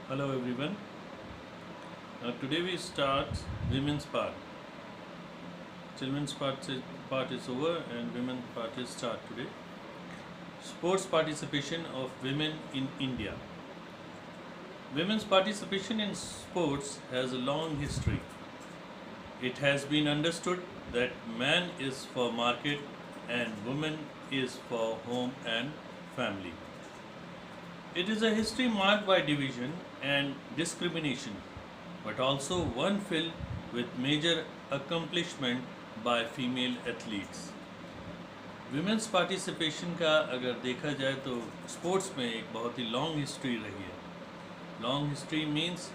Hello everyone. Today we start women's part. Children's part is over and women's part is start today. Sports participation of women in India. Women's participation in sports has a long history. It has been understood that man is for market and woman is for home and family. It is a history marked by division and discrimination, but also one filled with major accomplishment by female athletes. Women's participation का अगर देखा जाए तो sports में एक बहुत ही long history रही है। लॉन्ग हिस्ट्री मीन्स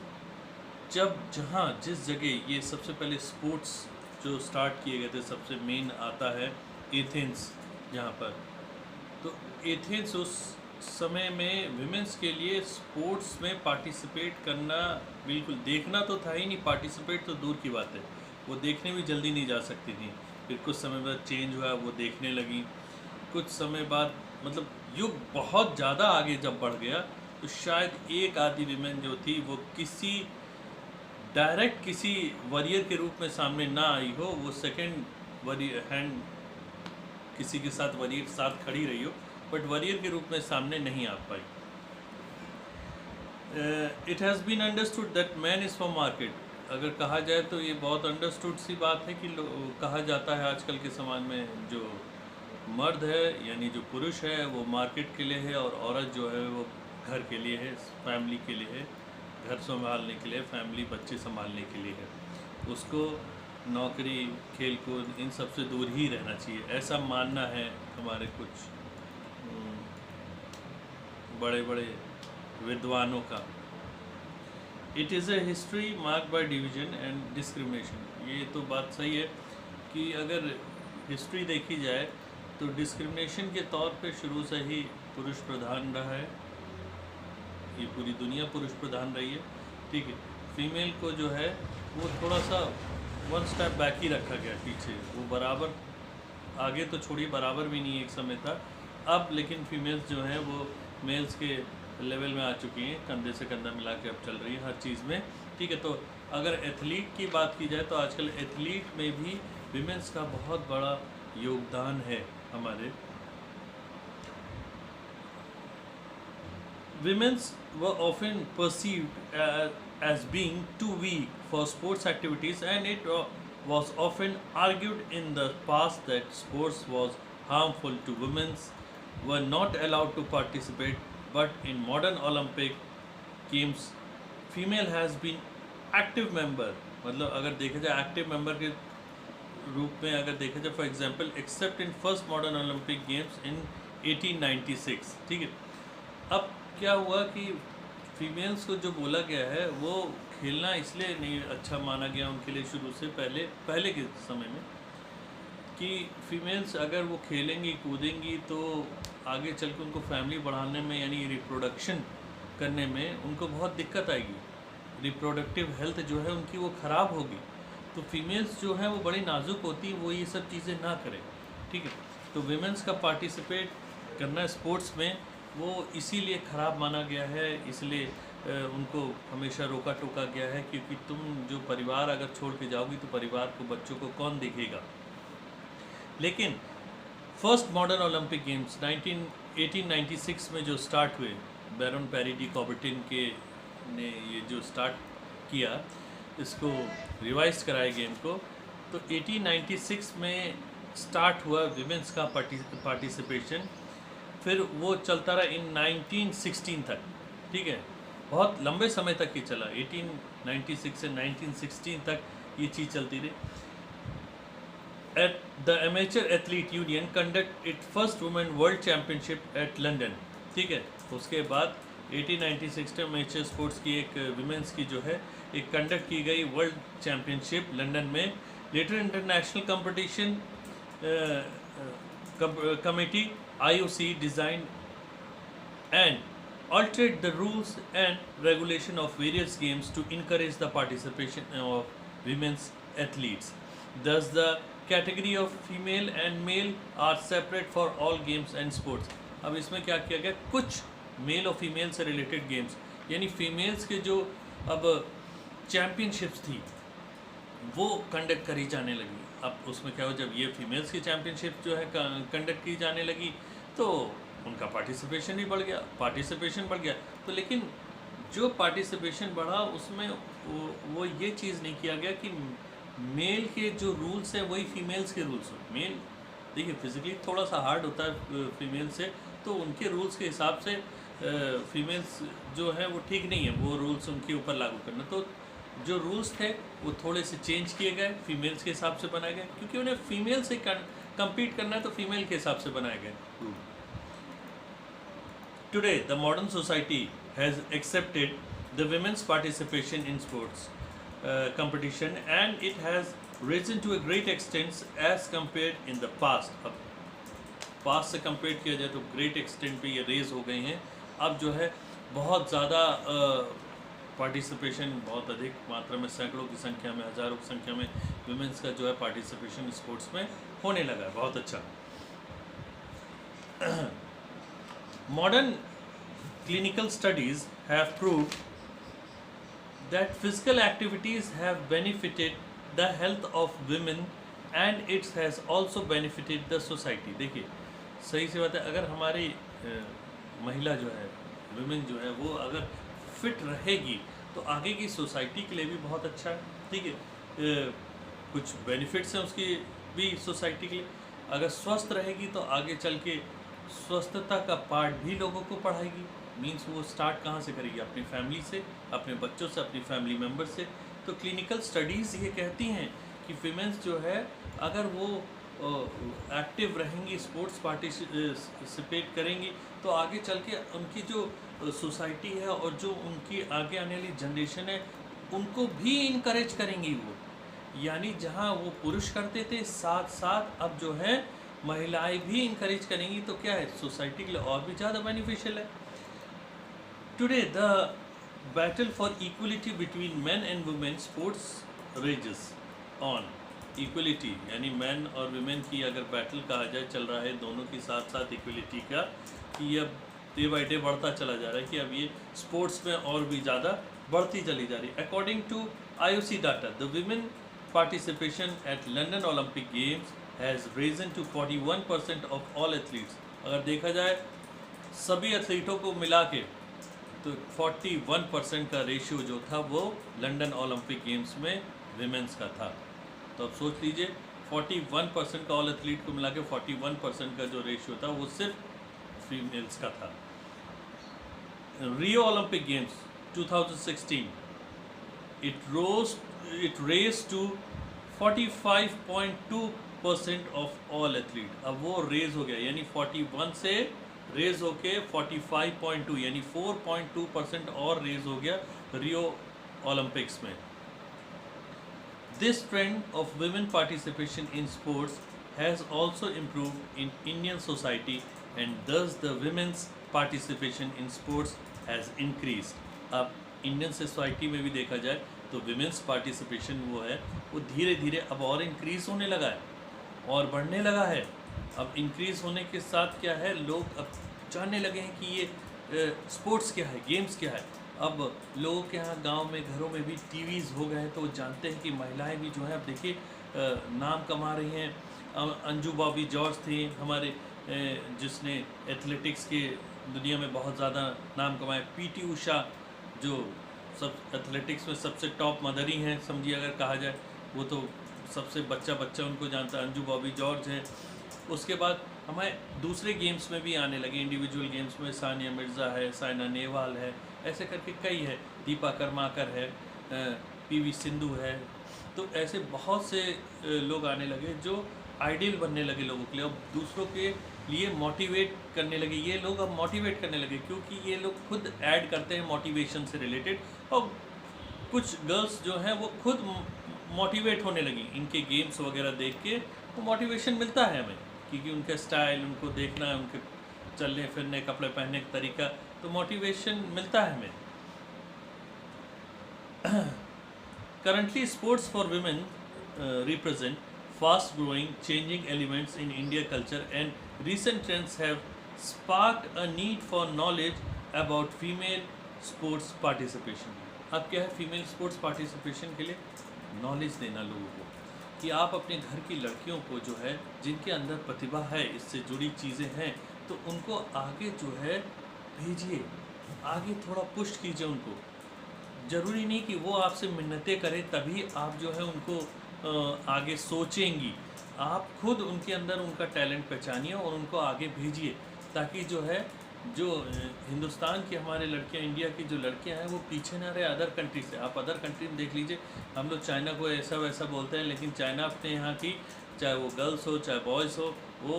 जब जहाँ जिस जगह ये सबसे पहले स्पोर्ट्स जो स्टार्ट किए गए थे, सबसे मेन आता है एथेंस जहाँ पर। तो एथेंस उस समय में विमेंस के लिए स्पोर्ट्स में पार्टिसिपेट करना बिल्कुल, देखना तो था ही नहीं, पार्टिसिपेट तो दूर की बात है, वो देखने भी जल्दी नहीं जा सकती थी। फिर कुछ समय बाद चेंज हुआ, वो देखने लगी। कुछ समय बाद मतलब युग बहुत ज़्यादा आगे जब बढ़ गया तो शायद एक आधी विमेन जो थी वो किसी डायरेक्ट किसी वॉरियर के रूप में सामने ना आई हो, वो सेकंड वॉरियर हैंड किसी के साथ वॉरियर के साथ खड़ी रही हो, बट वॉरियर के रूप में सामने नहीं आ पाई। It has been understood that man is for market. अगर कहा जाए तो ये बहुत अंडरस्टूड सी बात है कि कहा जाता है आजकल के समाज में जो मर्द है यानी जो पुरुष है वो मार्केट के लिए है और औरत जो है वो घर के लिए है, फैमिली के लिए है, घर संभालने के लिए, फैमिली बच्चे संभालने के लिए है। उसको नौकरी, खेल कूद इन सब से दूर ही रहना चाहिए, ऐसा मानना है हमारे कुछ बड़े बड़े विद्वानों का। It is a history mark by division and discrimination. ये तो बात सही है कि अगर हिस्ट्री देखी जाए तो डिस्क्रिमिनेशन के तौर पे शुरू से ही पुरुष प्रधान रहा है, ये पूरी दुनिया पुरुष प्रधान रही है। ठीक है, फीमेल को जो है वो थोड़ा सा वन स्टेप बैक ही रखा गया पीछे, वो बराबर आगे तो छोड़िए, बराबर भी नहीं एक समय था। अब लेकिन फीमेल्स जो हैं वो मेल्स के लेवल में आ चुकी हैं, कंधे से कंधा मिला के अब चल रही है हर चीज़ में। ठीक है, तो अगर एथलीट की बात की जाए तो आजकल एथलीट में भी विमेंस का बहुत बड़ा योगदान है हमारे। Women's were often perceived as being too weak for sports activities, and it was often argued in the past that sports was harmful to women were not allowed to participate. But in modern Olympic games, female has been active member, मतलब अगर देखा जाए active member के रूप में अगर देखा जाए, for example except in first modern Olympic games in 1896। ठीक है, अब क्या हुआ कि फीमेल्स को जो बोला गया है वो खेलना इसलिए नहीं अच्छा माना गया उनके लिए शुरू से, पहले के समय में, कि फीमेल्स अगर वो खेलेंगी कूदेंगी तो आगे चल के उनको फैमिली बढ़ाने में यानी रिप्रोडक्शन करने में उनको बहुत दिक्कत आएगी, रिप्रोडक्टिव हेल्थ जो है उनकी वो ख़राब होगी। तो फीमेल्स जो हैं वो बड़ी नाजुक होती, वो ये सब चीज़ें ना करें। ठीक है, तो विमेंस का पार्टिसिपेट करना स्पोर्ट्स में वो इसीलिए ख़राब माना गया है, इसलिए उनको हमेशा रोका टोका गया है, क्योंकि तुम जो परिवार अगर छोड़ के जाओगी तो परिवार को, बच्चों को कौन देखेगा। लेकिन फर्स्ट मॉडर्न ओलंपिक गेम्स 1896 में जो स्टार्ट हुए, बैरन पेरी डी कॉबर्टिन के ने ये जो स्टार्ट किया, इसको रिवाइज कराया गेम को, तो 1896 में स्टार्ट हुआ विमेंस का पार्टिसिपेशन। फिर वो चलता रहा इन 1916 तक। ठीक है, बहुत लंबे समय तक ये चला, 1896 से 1916 तक ये चीज़ चलती रही। At the amateur athlete union conduct it first women world championship at London. ठीक है, उसके बाद 1896 में एमेचर स्पोर्ट्स की एक विमेंस की जो है एक कंडक्ट की गई वर्ल्ड चैम्पियनशिप लंदन में। Later international competition committee IOC designed and altered the rules and regulation of various games to encourage the participation of women's athletes. Thus, the category of female and male are separate for all games and sports. अब इसमें क्या किया गया, कुछ mail और female से related games यानी females के जो अब चैम्पियनशिप्स थी वो कंडक्ट करी जाने लगी। अब उसमें क्या हो, जब ये फीमेल्स की चैम्पियनशिप जो है कंडक्ट की जाने लगी तो उनका पार्टिसिपेशन भी बढ़ गया, पार्टिसिपेशन बढ़ गया। तो लेकिन जो पार्टिसिपेशन बढ़ा उसमें वो ये चीज़ नहीं किया गया कि मेल के जो रूल्स हैं वही फीमेल्स के रूल्स हो। मेल देखिए फिजिकली थोड़ा सा हार्ड होता है फीमेल से, तो उनके रूल्स के हिसाब से फीमेल्स जो है वो ठीक नहीं है वो रूल्स उनके ऊपर लागू करना। तो जो रूल्स थे वो थोड़े से चेंज किए गए, फीमेल्स के हिसाब से बनाए गए, क्योंकि उन्हें फीमेल से compete करना है तो फीमेल के हिसाब से बनाए गए rule. Today the modern society has accepted the women's participation in sports competition and it has risen to a great extent as compared in the past. अब पास्ट से कंपेयर किया जाए तो ग्रेट एक्सटेंट पे ये रेज हो गए हैं। अब जो है बहुत ज़्यादा पार्टिसिपेशन, बहुत अधिक मात्रा में, सैकड़ों की संख्या में, हज़ारों की संख्या में वुमेंस का जो है पार्टिसिपेशन स्पोर्ट्स में होने लगा है। बहुत अच्छा। Modern clinical studies have proved that physical activities have benefited the health of women and it has also benefited the society। देखिए सही सी बात है, अगर हमारी महिला जो है, वुमेन जो है, वो अगर फिट रहेगी तो आगे की सोसाइटी के लिए भी बहुत अच्छा है। ठीक है, कुछ बेनिफिट्स हैं उसकी भी सोसाइटी के लिए। अगर स्वस्थ रहेगी तो आगे चल के स्वस्थता का पार्ट भी लोगों को पढ़ाएगी। मीन्स वो स्टार्ट कहाँ से करेगी, अपनी फैमिली से, अपने बच्चों से, अपनी फैमिली मेम्बर से। तो क्लिनिकल स्टडीज़ ये कहती हैं कि फीमेल्स जो है अगर वो एक्टिव रहेंगी, स्पोर्ट्स पार्टिसिपेट करेंगी तो आगे चल के उनकी जो सोसाइटी है और जो उनकी आगे आने वाली जनरेशन है उनको भी इनकरेज करेंगी वो। यानी जहाँ वो पुरुष करते थे साथ साथ अब जो है महिलाएं भी इनकरेज करेंगी, तो क्या है सोसाइटी के लिए और भी ज़्यादा बेनिफिशियल है। Today, the battle for equality between men and women sports rages on। Equality यानी मैन और वुमेन की अगर बैटल कहा जाए चल रहा है दोनों के साथ साथ इक्वलिटी का, कि अब डे बाई डे बढ़ता चला जा रहा है, कि अब ये स्पोर्ट्स में और भी ज़्यादा बढ़ती चली जा रही है। According to IOC data, the women participation at London Olympic games has risen to 41% of all athletes. अगर देखा जाए सभी एथलीटों को मिला के तो 41% का रेशियो जो था वो लंदन ओलंपिक गेम्स में विमेंस का था। तो अब सोच लीजिए 41% का ऑल एथलीट को मिला के 41% का जो रेशियो था वो सिर्फ फीमेल्स का था। Rio Olympic games 2016 it raised to 45.2% of all athlete. अब वो रेज हो गया, यानी 41 से रेज होके 45.2 यानी 4.2% और रेज हो गया रियो ओलंपिक्स में। This trend of women participation in sports has also improved in Indian society and thus the women's participation in sports has increased. अब इंडियन सोसाइटी में भी देखा जाए तो वुमेन्स पार्टिसिपेशन वो है वो धीरे धीरे अब और इंक्रीज़ होने लगा है और बढ़ने लगा है। अब इंक्रीज़ होने के साथ क्या है, लोग अब जानने लगे हैं कि ये स्पोर्ट्स क्या है, गेम्स क्या है। अब लोगों के यहाँ गांव में घरों में भी टीवीज़ हो गए हैं तो वो जानते हैं कि महिलाएं भी जो है अब देखिए नाम कमा रही हैं। अंजू बॉबी जॉर्ज थी हमारे जिसने एथलेटिक्स के दुनिया में बहुत ज़्यादा नाम कमाया। PT उषा जो सब एथलेटिक्स में सबसे टॉप मदर ही हैं समझिए अगर कहा जाए, वो तो सबसे बच्चा उनको जानता है। अंजू बॉबी जॉर्ज है। उसके बाद हमारे दूसरे गेम्स में भी आने लगे, इंडिविजुअल गेम्स में सानिया मिर्ज़ा है, साइना नेहवाल है, ऐसे करके कई है, दीपा कर्माकर है, PV सिंधु है। तो ऐसे बहुत से लोग आने लगे जो आइडियल बनने लगे लोगों के लिए, अब दूसरों के लिए मोटिवेट करने लगे। ये लोग अब मोटिवेट करने लगे क्योंकि ये लोग खुद ऐड करते हैं मोटिवेशन से रिलेटेड, और कुछ गर्ल्स जो हैं वो खुद मोटिवेट होने लगी इनके गेम्स वगैरह देख के। वो मोटिवेशन मिलता है हमें क्योंकि उनका स्टाइल, उनको देखना है, उनके चलने फिरने, कपड़े पहनने का तरीका, तो मोटिवेशन मिलता है हमें। Currently, sports for women represent fast-growing, changing elements in India culture, and recent trends have sparked a need for knowledge about female sports participation. अब क्या है, फीमेल स्पोर्ट्स पार्टिसिपेशन के लिए नॉलेज देना लोगों को कि आप अपने घर की लड़कियों को जो है, जिनके अंदर प्रतिभा है, इससे जुड़ी चीज़ें हैं, तो उनको आगे जो है भेजिए, आगे थोड़ा पुश कीजिए उनको। ज़रूरी नहीं कि वो आपसे मिन्नतें करें तभी आप जो है उनको आगे सोचेंगी। आप खुद उनके अंदर उनका टैलेंट पहचानिए और उनको आगे भेजिए, ताकि जो है जो हिंदुस्तान की हमारे लड़कियां, इंडिया की जो लड़कियां हैं, वो पीछे ना रहे अदर कंट्री से। आप अदर कंट्री में देख लीजिए, हम लोग चाइना को ऐसा वैसा बोलते हैं, लेकिन चाइना अपने यहाँ की, चाहे वो गर्ल्स हो चाहे बॉयज़ हो, वो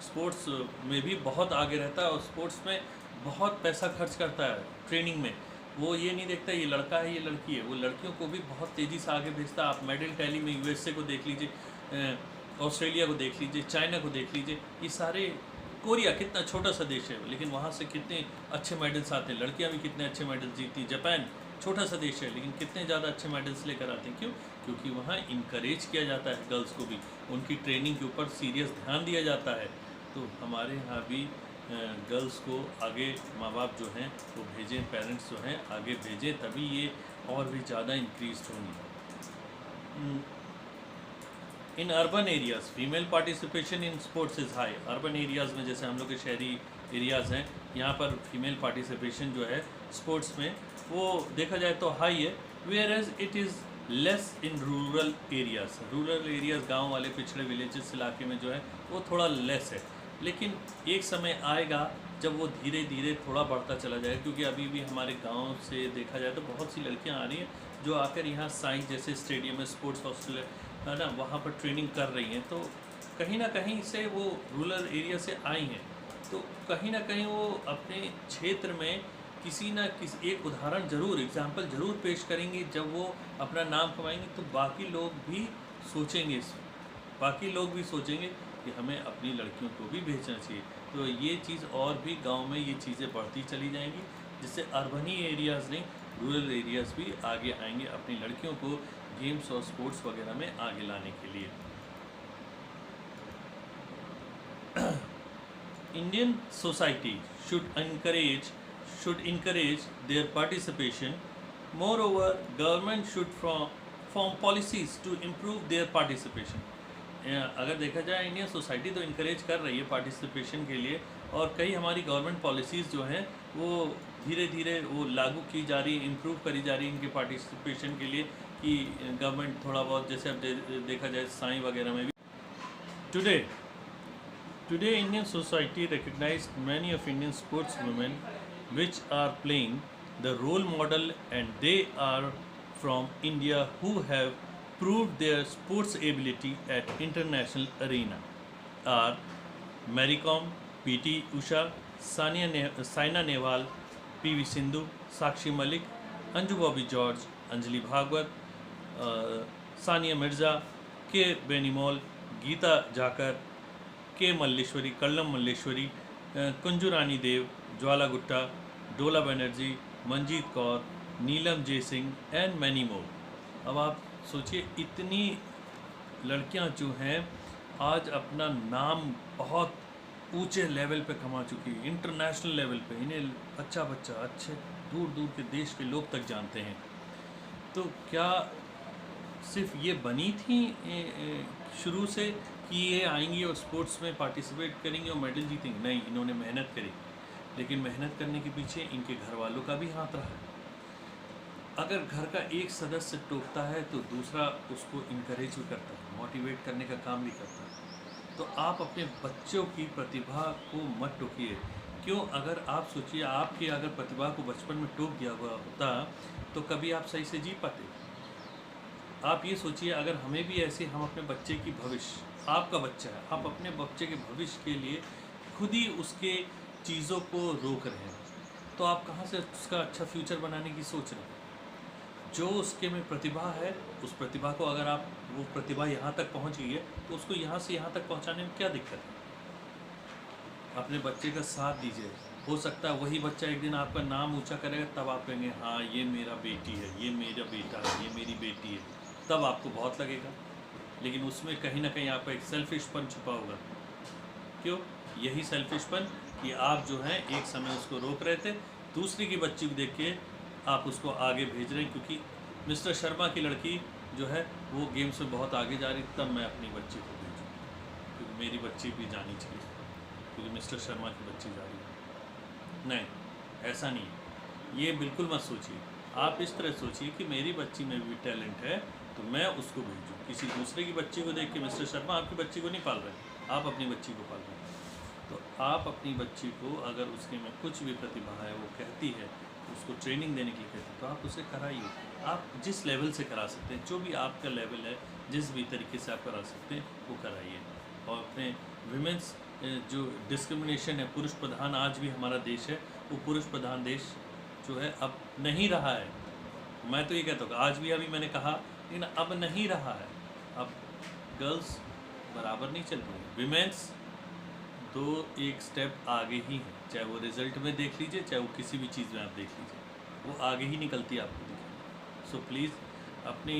स्पोर्ट्स में भी बहुत आगे रहता है और स्पोर्ट्स में बहुत पैसा खर्च करता है ट्रेनिंग में। वो ये नहीं देखता ये लड़का है ये लड़की है, वो लड़कियों को भी बहुत तेज़ी से आगे भेजता है। आप मेडल टैली में यूएसए को देख लीजिए, ऑस्ट्रेलिया को देख लीजिए, चाइना को देख लीजिए, ये सारे, कोरिया कितना छोटा सा देश है लेकिन वहाँ से कितने अच्छे मेडल्स आते हैं, लड़कियाँ भी कितने अच्छे मेडल्स जीती। जापान छोटा सा देश है लेकिन कितने ज़्यादा अच्छे मेडल्स लेकर आते हैं। क्यों? क्योंकि वहाँ इनकरेज किया जाता है गर्ल्स को भी, उनकी ट्रेनिंग के ऊपर सीरियस ध्यान दिया जाता है। तो हमारे यहाँ भी गर्ल्स को आगे माँ बाप जो हैं वो भेजें, पेरेंट्स जो हैं आगे भेजें, तभी ये और भी ज़्यादा इंक्रीज होंगी। In urban areas female participation in sports is high. Urban areas में, जैसे हम लोग के शहरी एरियाज़ हैं, यहाँ पर फीमेल पार्टिसिपेशन जो है स्पोर्ट्स में वो देखा जाए तो हाई है, whereas it is less in rural areas. Rural areas, गांव वाले पिछड़े विलेजेस इलाके में जो है वो थोड़ा लेस है। लेकिन एक समय आएगा जब वो धीरे धीरे थोड़ा बढ़ता चला जाएगा, क्योंकि अभी भी हमारे गांव से देखा जाए तो बहुत सी लड़कियां आ रही हैं जो आकर यहाँ साइंस जैसे स्टेडियम में, स्पोर्ट्स हॉस्टल है ना, वहाँ पर ट्रेनिंग कर रही हैं। तो कहीं ना कहीं से वो रूरल एरिया से आई हैं, तो कहीं ना कहीं वो अपने क्षेत्र में किसी ना किसी एक उदाहरण ज़रूर, एग्जाम्पल ज़रूर पेश करेंगी। जब वो अपना नाम कमाएंगे तो बाकी लोग भी सोचेंगे, बाकी लोग भी सोचेंगे कि हमें अपनी लड़कियों को भी भेजना चाहिए। तो ये चीज़ और भी गांव में ये चीज़ें बढ़ती चली जाएंगी, जिससे अर्बनी एरियाज़ नहीं, रूरल एरियाज़ भी आगे आएंगे अपनी लड़कियों को गेम्स और स्पोर्ट्स वगैरह में आगे लाने के लिए। Indian society should encourage their participation. Moreover, government should form policies to improve their participation. अगर देखा जाए इंडियन सोसाइटी तो इनकरेज कर रही है पार्टिसिपेशन के लिए, और कई हमारी गवर्नमेंट पॉलिसीज़ जो हैं वो धीरे धीरे वो लागू की जा रही, इम्प्रूव करी जा रही इनके पार्टिसिपेशन के लिए, कि गवर्नमेंट थोड़ा बहुत, जैसे अब देखा जाए साई वगैरह में भी। Today Indian society recognized many of Indian sportswomen which are playing the role model, and they are from India who have proved their sports ability at international arena are Mary Kom, PT Usha, Saina Nehwal, PV Sindhu, Sakshi Malik, Anju Bobby George, Anjali Bhagwat, Sania Mirza, के बेनीमोल, गीता जाकर, के मल्लेश्वरी, कल्लम मल्लेश्वरी, कुंजू रानी देव, ज्वाला गुट्टा, डोला बनर्जी, मंजीत कौर, नीलम जय Singh and many more. अब आप सोचिए, इतनी लड़कियां जो हैं आज अपना नाम बहुत ऊंचे लेवल पे कमा चुकी है, इंटरनेशनल लेवल पे। इन्हें बच्चा अच्छे दूर दूर के देश के लोग तक जानते हैं। तो क्या सिर्फ ये बनी थी शुरू से कि ये आएंगी और स्पोर्ट्स में पार्टिसिपेट करेंगी और मेडल जीतेंगी? नहीं, इन्होंने मेहनत करी, लेकिन मेहनत करने के पीछे इनके घर वालों का भी हाथ रहा। अगर घर का एक सदस्य टोकता है तो दूसरा उसको इनकरेज भी करता है, मोटिवेट करने का काम भी करता है। तो आप अपने बच्चों की प्रतिभा को मत टोकिए। क्यों? अगर आप सोचिए, आपकी अगर प्रतिभा को बचपन में टोक दिया हुआ होता तो कभी आप सही से जी पाते? आप ये सोचिए, अगर हमें भी ऐसे, हम अपने बच्चे की भविष्य, आपका बच्चा है, आप अपने बच्चे के भविष्य के लिए खुद ही उसके चीज़ों को रोक रहे हैं, तो आप कहाँ से उसका अच्छा फ्यूचर बनाने की सोच रहे हैं? जो उसके में प्रतिभा है, उस प्रतिभा को अगर आप, वो प्रतिभा यहाँ तक पहुँच गई है तो उसको यहाँ से यहाँ तक पहुँचाने में क्या दिक्कत है? अपने बच्चे का साथ दीजिए। हो सकता है वही बच्चा एक दिन आपका नाम ऊंचा करेगा, तब आप कहेंगे हाँ ये मेरा बेटी है, ये मेरा बेटा है, ये मेरी बेटी है, तब आपको बहुत लगेगा। लेकिन उसमें कहीं ना कहीं आपका एक सेल्फिशपन छुपा होगा। क्यों? यही सेल्फिशपन कि आप जो हैं एक समय उसको रोक रहे थे, दूसरी की बच्ची को देख के आप उसको आगे भेज रहे हैं, क्योंकि मिस्टर शर्मा की लड़की जो है वो गेम्स में बहुत आगे जा रही, तब मैं अपनी बच्ची को भेजूँ, क्योंकि मेरी बच्ची भी जानी चाहिए, क्योंकि मिस्टर शर्मा की बच्ची जा रही है। नहीं, ऐसा नहीं है, ये बिल्कुल मत सोचिए। आप इस तरह सोचिए कि मेरी बच्ची में भी टैलेंट है तो मैं उसको भेजूँ। किसी दूसरे की बच्ची को देख के मिस्टर शर्मा आपकी बच्ची को नहीं पाल रहे, आप अपनी बच्ची को पाल रहे हैं। तो आप अपनी बच्ची को अगर उसके में कुछ भी प्रतिभा है, वो कहती है, उसको ट्रेनिंग देने के लिए कहती है, तो आप उसे कराइए। आप जिस लेवल से करा सकते हैं, जो भी आपका लेवल है, जिस भी तरीके से आप करा सकते हैं वो कराइए। और अपने विमेंस जो डिस्क्रिमिनेशन है, पुरुष प्रधान आज भी हमारा देश है, वो पुरुष प्रधान देश जो है अब नहीं रहा है। मैं तो ये कहता हूँ कि आज भी, अभी मैंने कहा, लेकिन अब नहीं रहा है। अब गर्ल्स बराबर नहीं चल रही है, विमेंस तो एक स्टेप आगे ही है, चाहे वो रिजल्ट में देख लीजिए, चाहे वो किसी भी चीज़ में आप देख लीजिए, वो आगे ही निकलती है आपको दिखेगी। सो प्लीज़ अपनी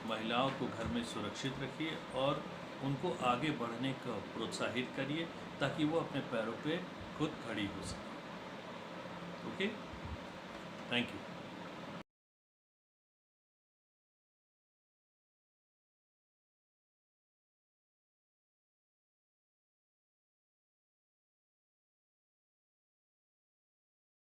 महिलाओं को घर में सुरक्षित रखिए और उनको आगे बढ़ने का प्रोत्साहित करिए, ताकि वो अपने पैरों पे खुद खड़ी हो सके। Okay, thank you.